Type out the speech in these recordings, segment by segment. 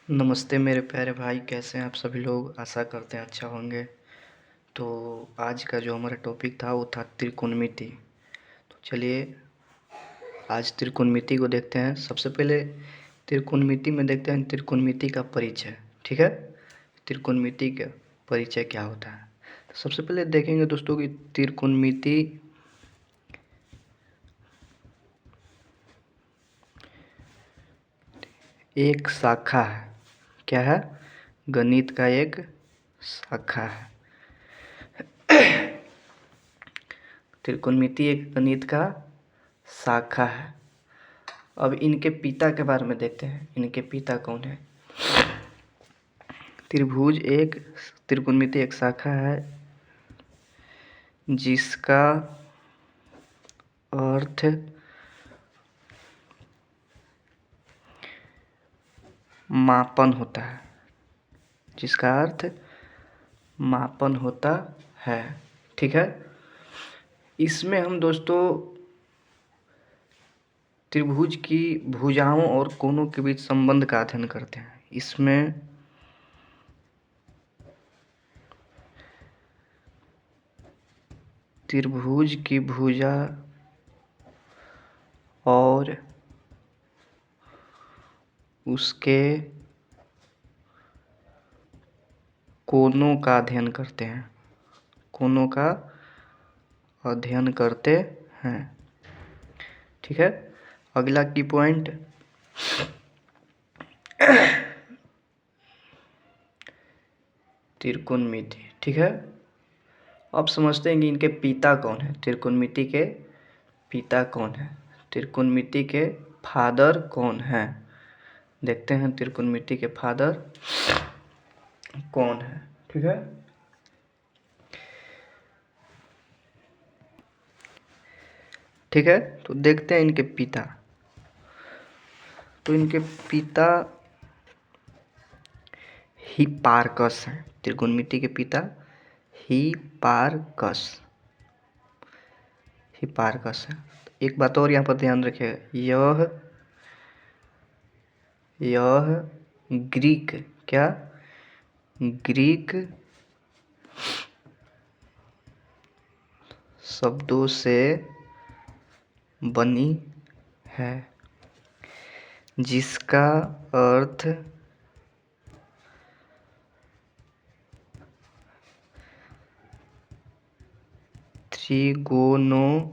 नमस्ते मेरे प्यारे भाई, कैसे हैं आप सभी लोग। आशा करते हैं अच्छा होंगे। तो आज का जो हमारा टॉपिक था वो था त्रिकोणमिति। तो चलिए आज त्रिकोणमिति को देखते हैं। सबसे पहले त्रिकोणमिति में देखते हैं त्रिकोणमिति का परिचय। ठीक है, त्रिकोणमिति का परिचय क्या होता है। तो सबसे पहले देखेंगे दोस्तों कि त्रिकोणमिति एक शाखा है। क्या है? गणित का एक शाखा है। त्रिकोणमिति एक गणित का शाखा है। अब इनके पिता के बारे में देखते हैं, इनके पिता कौन है। त्रिकोणमिति एक शाखा है जिसका अर्थ मापन होता है, जिसका अर्थ मापन होता है। ठीक है, इसमें हम दोस्तों त्रिभुज की भुजाओं और कोणों के बीच संबंध का अध्ययन करते हैं। इसमें त्रिभुज की भुजा और उसके कोणों का अध्ययन करते हैं, कोणों का अध्ययन करते हैं। ठीक है, अगला की पॉइंट त्रिकोणमिति। ठीक है, अब समझते हैं कि इनके पिता कौन है। त्रिकोणमिति के पिता कौन है, त्रिकोणमिति के फादर कौन है। देखते हैं त्रिकोणमिति के फादर कौन है। ठीक है, ठीक है, तो देखते हैं इनके पिता। तो इनके पिता हिपार्कस हैं। त्रिकोणमिति के पिता हिपार्कस है। एक बात और यहाँ पर ध्यान रखिएगा, यह ग्रीक, क्या ग्रीक शब्दों से बनी है जिसका अर्थ त्रिकोणमिति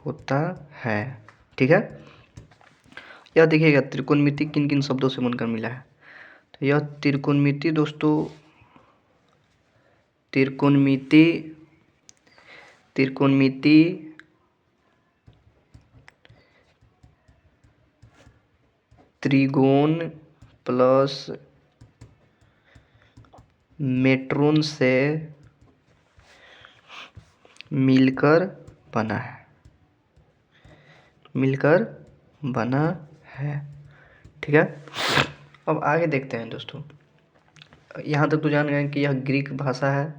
होता है। ठीक है, यह देखिएगा त्रिकोणमिति किन किन शब्दों से बनकर मिला है। तो यह त्रिकोणमिति दोस्तों, त्रिकोणमिति त्रिगोण प्लस मेट्रोन से मिलकर बना है। ठीक है, अब आगे देखते हैं दोस्तों। यहाँ तक तो जान गए कि यह ग्रीक भाषा है।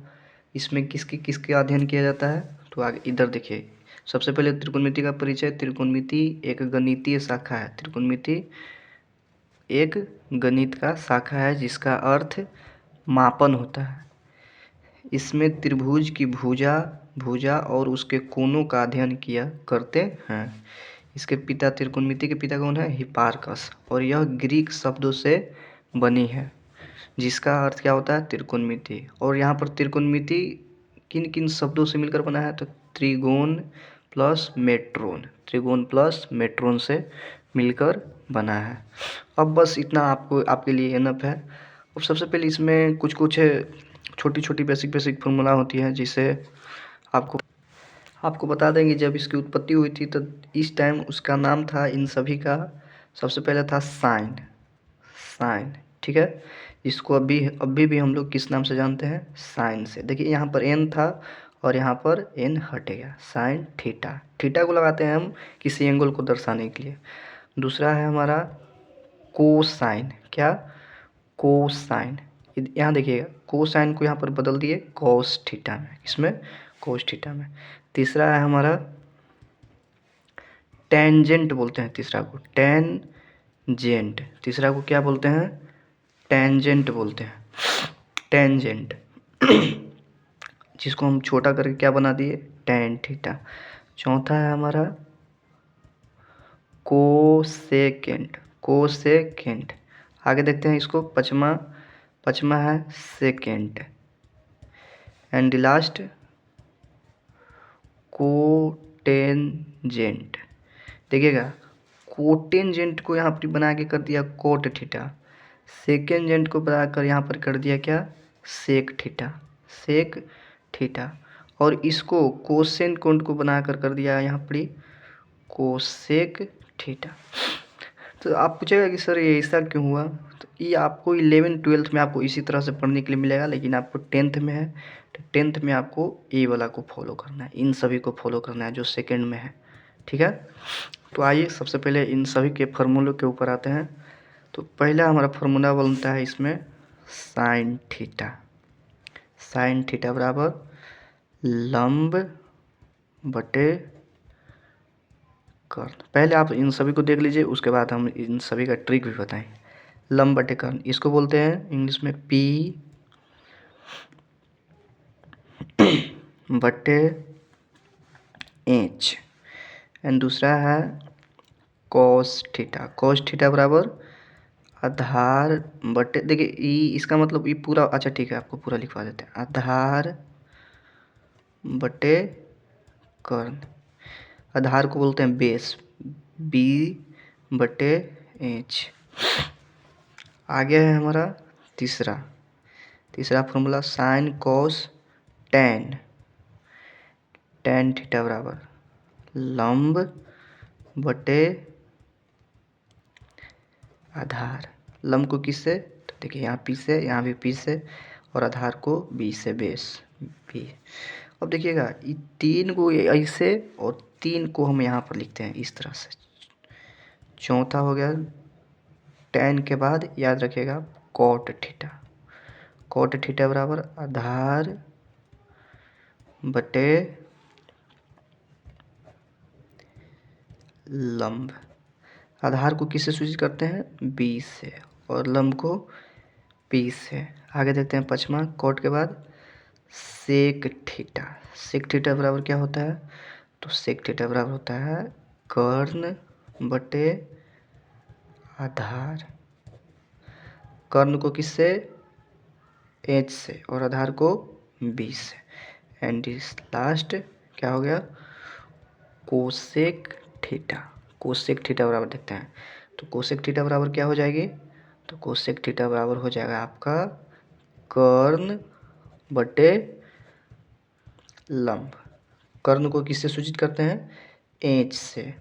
इसमें किसके अध्ययन किया जाता है। तो आगे इधर देखिए, सबसे पहले त्रिकोणमिति का परिचय। त्रिकोणमिति एक गणितीय शाखा है। त्रिकोणमिति एक गणित का शाखा है जिसका अर्थ मापन होता है। इसमें त्रिभुज की भुजा और उसके कोणों का अध्ययन किया करते हैं। इसके पिता, त्रिकोणमिति के पिता कौन है? हिपार्कस। और यह ग्रीक शब्दों से बनी है जिसका अर्थ क्या होता है? त्रिकोणमिति। और यहाँ पर त्रिकोणमिति किन किन शब्दों से मिलकर बना है? तो त्रिगोण प्लस मेट्रोन से मिलकर बना है। अब बस इतना आपके लिए इनफ है। अब सबसे पहले इसमें कुछ छोटी छोटी बेसिक फॉर्मूला होती है जिसे आपको बता देंगे। जब इसकी उत्पत्ति हुई थी तो इस टाइम उसका नाम था, इन सभी का सबसे पहले था साइन। ठीक है, इसको अभी भी हम लोग किस नाम से जानते हैं? साइन से। देखिए यहाँ पर एन था और यहाँ पर एन हट गया, साइन थीटा को लगाते हैं हम किसी एंगल को दर्शाने के लिए। दूसरा है हमारा कोसाइन। क्या? कोसाइन। यहाँ देखिएगा, कोसाइन को यहाँ पर बदल दिए कॉस थीटा में। इसमें कॉस थीटा में। तीसरा है हमारा टेंजेंट बोलते हैं तीसरा को, टेंजेंट। तीसरा को क्या बोलते हैं? टेंजेंट बोलते हैं, टेंजेंट। जिसको हम छोटा करके क्या बना दिए? Tan theta. चौथा है हमारा कोसेकेंट, कोसेकेंट। आगे देखते हैं इसको, पचमा है सेकेंड। And last cotangent. देखिएगा, कोटेंजेंट को यहाँ पर बना के कर दिया कोट थीटा, सेकेंजेंट को बनाकर यहाँ पर कर दिया क्या? Sec theta, sec theta. और इसको कोसेंट कोण को बनाकर कर दिया यहाँ पर कोसेक थीटा। तो आप पूछेगा कि सर ये ऐसा क्यों हुआ? तो ये आपको 11th-12th में आपको इसी तरह से पढ़ने के लिए मिलेगा, लेकिन आपको 10th में है तो 10th में आपको ए वाला को फॉलो करना है, इन सभी को फॉलो करना है जो सेकंड में है, ठीक है। तो आइए सबसे पहले इन सभी के फार्मूलों के ऊपर आते हैं। तो पहला हमारा फार्मूला बनता है इसमें साइन थीटा, साइन थीटा बराबर लंब बटे कर्ण। पहले आप इन सभी को देख लीजिए, उसके बाद हम इन सभी का ट्रिक भी बताएं। लंब बटे कर्ण, इसको बोलते हैं इंग्लिश में पी बटे एच। एंड दूसरा है कॉस थीटा, कॉस थीटा बराबर आधार बटे, देखिए ई इसका मतलब ये पूरा, अच्छा ठीक है आपको पूरा लिखवा देते हैं, आधार बटे कर्ण। आधार को बोलते हैं बेस, बी बटे एच। आगे है हमारा तीसरा formula sine cos tan, tan theta बराबर लंब बटे आधार। लंब को किससे? तो देखिए यहाँ पी से, यहाँ भी पी से, और आधार को बी से, बेस बी। अब देखिएगा ये 3 को ऐसे और 3 को हम यहाँ पर लिखते हैं इस तरह से। चौथा हो गया टेन के बाद याद रखिएगा कॉट थीटा, कॉट थीटा बराबर आधार बटे लंब। आधार को किससे सूचित करते हैं? 20 से, और लंब को 20 से। आगे देखते हैं पचमा, कॉट के बाद सेक थीटा। सेक थीटा बराबर क्या होता है? तो सेक थीटा बराबर होता है कर्ण बटे आधार। कर्ण को किससे? एच से, और आधार को 20 से। एंड इस लास्ट क्या हो गया? Cosec theta. कोसेक थीटा बराबर देखते हैं, तो कोसेक थीटा बराबर क्या हो जाएगी? तो कोसेक थीटा बराबर हो जाएगा आपका कर्ण बटे लंब। कर्ण को किससे सूचित करते हैं? एच से,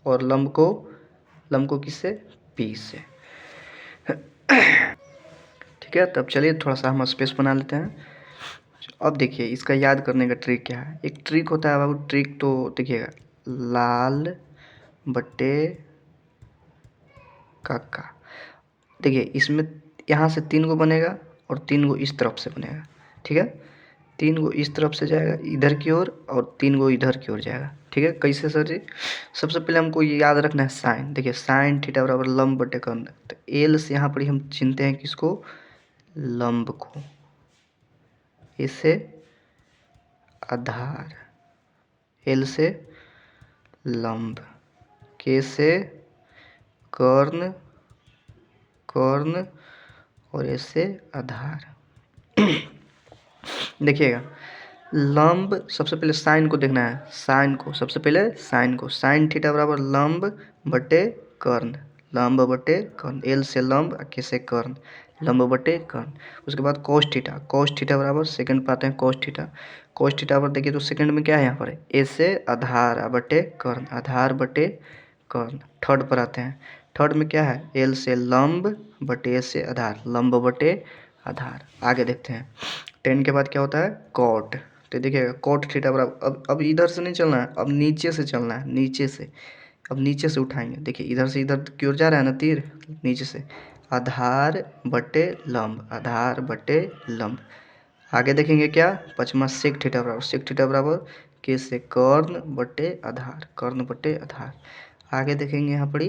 और लंब को किससे? पी से। ठीक है, तब चलिए थोड़ा सा हम स्पेस बना लेते हैं। अब देखिए इसका याद करने का ट्रिक क्या है। एक ट्रिक होता है बाबू, ट्रिक तो देखिएगा, लाल बटे काका। देखिए इसमें यहाँ से 3 को बनेगा और 3 को इस तरफ से बनेगा, ठीक है। 3 को इस तरफ से जाएगा इधर की ओर, और 3 को इधर की ओर जाएगा, ठीक है। कैसे सर जी? सबसे पहले हमको ये याद रखना है साइन। देखिए साइन थीटा बराबर लंब बटे कर्ण, तो एल से यहाँ पर ही हम चिनते हैं किसको? लंब को। इससे आधार, एल से लंब, के से कर्ण, और ऐसे आधार। देखिएगा लंब, सबसे पहले साइन को देखना है, साइन को सबसे पहले, साइन को, साइन थीटा बराबर लंब बटे कर्ण, लंब बटे कर्ण, एल से लंब, के से कर्ण, लंब बटे कर्ण। उसके बाद कोस थीटा, कोस थीटा बराबर सेकंड पाते हैं कोस थीटा। कोस थीटा पर देखिए तो सेकंड में क्या है यहाँ पर? ए से आधार बटे कर्ण, आधार बटे कर्ण। थर्ड पर आते हैं, थर्ड में क्या है? एल से लंब बटे ए से आधार, लंब बटे आधार। आगे देखते हैं 10 के बाद क्या होता है? कॉट। तो देखिएगा कॉट थीटा बराबर, अब इधर से नहीं चलना है, अब नीचे से चलना है, नीचे से। अब नीचे से उठाएंगे, देखिए इधर से इधर की ओर जा रहा है ना तीर, नीचे से आधार बटे लंब, आधार बटे लंब। आगे देखेंगे क्या? पचमा सेक थीटा बराबर, सेक थीटा बराबर के से कर्ण बटे आधार, कर्ण बटे आधार। आगे देखेंगे यहाँ पर ही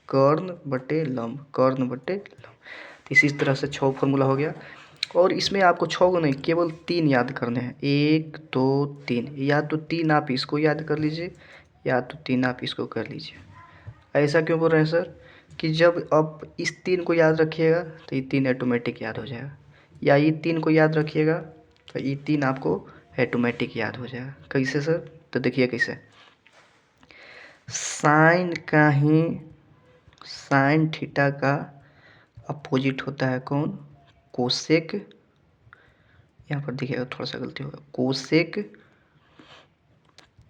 कर्ण बटे लंब, कर्ण बटे लंब। तो इसी तरह से 6 फॉर्मूला हो गया। और इसमें आपको 6 को नहीं केवल 3 याद करने हैं, 1 2 3। या तो 3 आप इसको याद कर लीजिए या तो 3 आप इसको कर लीजिए। ऐसा क्यों बोल रहे हैं सर कि जब आप इस 3 को याद रखिएगा तो ये 3 ऑटोमेटिक याद हो जाएगा, या ये 3 को याद रखिएगा तो ये 3 आपको ऑटोमेटिक याद हो जाएगा। कैसे सर? तो देखिए कैसे, साइन थीटा का अपोजिट होता है कौन? कोसेक। यहाँ पर देखिएगा थोड़ा सा गलती होगा, कोसेक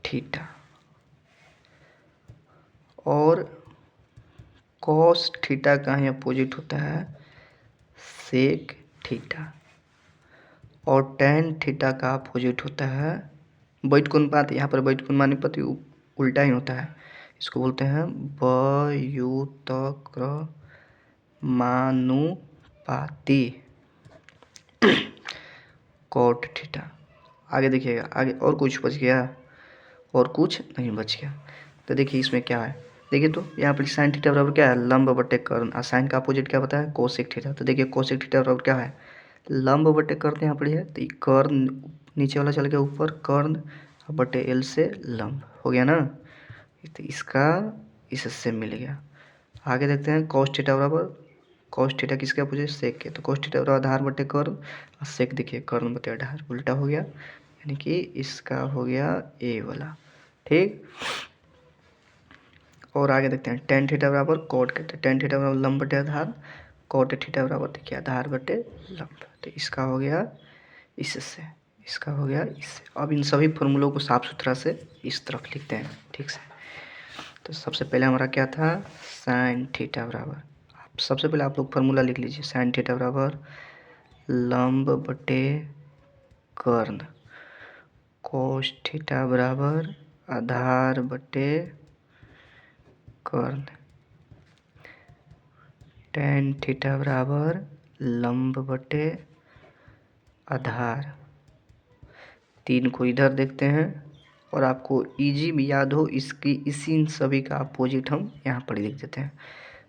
थीटा। और कॉस थीटा का ही अपोजिट होता है सेक थीटा। और टेन थीटा का अपोजिट होता है व्युत्क्रमानुपात। यहाँ पर व्युत्क्रमानुपात उल्टा ही होता है, इसको बोलते हैं व्युत्क्रमानुपाती कॉट थीटा। आगे देखिएगा, आगे और कुछ बच गया? और कुछ नहीं बच गया। तो देखिए इसमें क्या है, देखिए तो यहाँ पर साइन थीटा बराबर क्या है? लंब बटे कर्ण। और साइन का अपोजिट क्या बताया? Cosec theta. तो देखिए कोसेक थीटा बराबर क्या है? लंब बटे कर्ण यहाँ पर है, तो ये कर्ण नीचे वाला चल गया ऊपर, कर्ण बटे एल से लंब हो गया ना। तो इसका इससे मिल गया। आगे देखते हैं कॉस थीटा बराबर, कॉस थीटा किसके अपोजिट? सेक के। तो कॉस थीटा बराबर आधार बटे कर्ण, और सेक देखिए कर्ण बटे आधार, उल्टा हो गया, यानी कि इसका हो गया ए वाला। ठीक। और आगे देखते हैं टेन थीटा बराबर कॉट के। तो टेन थीटा बराबर लंब बटे आधार, कॉट थीटा बराबर देखिए आधार बटे लंब। तो इसका हो गया इससे, इसका हो गया इससे। अब इन सभी फॉर्मूलों को साफ सुथरा से इस तरफ लिखते हैं ठीक से। तो सबसे पहले हमारा क्या था? साइन थीटा बराबर, सबसे पहले आप लोग फार्मूला लिख लीजिए, साइन थीटा बराबर लंब बटे कर्ण, कोस थीटा बराबर आधार बटे कर्ण, टेन थीटा बराबर लंब बटे आधार। 3 को इधर देखते हैं, और आपको इजी भी याद हो इसकी, इसी सभी का अपोजिट हम यहाँ पर लिख देते हैं।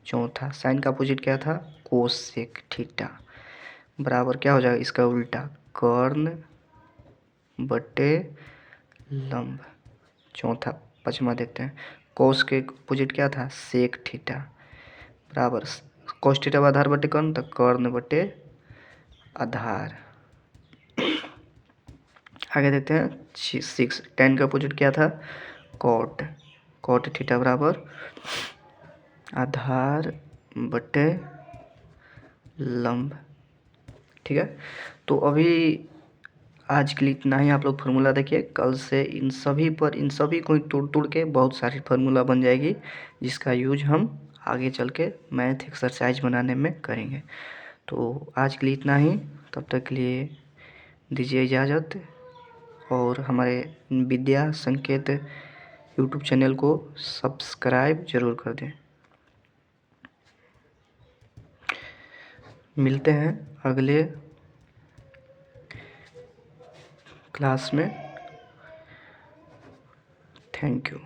चौथा साइन का अपोजिट क्या था? कोसेक थीटा बराबर क्या हो जाएगा? इसका उल्टा, कर्ण बटे लंब। चौथा। पाँचवा देखते हैं, कोस के अपोजिट क्या था? सेक थीटा बराबर कोस थीटा आधार बटे कर्ण, तो कर्ण बटे आधार। आगे देखते हैं 6, टेन का अपोजिट क्या था? कॉट, कॉट थीटा बराबर आधार बटे लंब। ठीक है। तो अभी आज के लिए इतना ही। आप लोग फार्मूला देखिए, कल से इन सभी को ही तोड़ के बहुत सारी फार्मूला बन जाएगी, जिसका यूज हम आगे चल के मैथ एक्सरसाइज बनाने में करेंगे। तो आज के लिए इतना ही, तब तक के लिए दीजिए इजाज़त, और हमारे विद्या संकेत यूट्यूब चैनल को सब्सक्राइब जरूर कर दें। मिलते हैं अगले क्लास में। Thank you.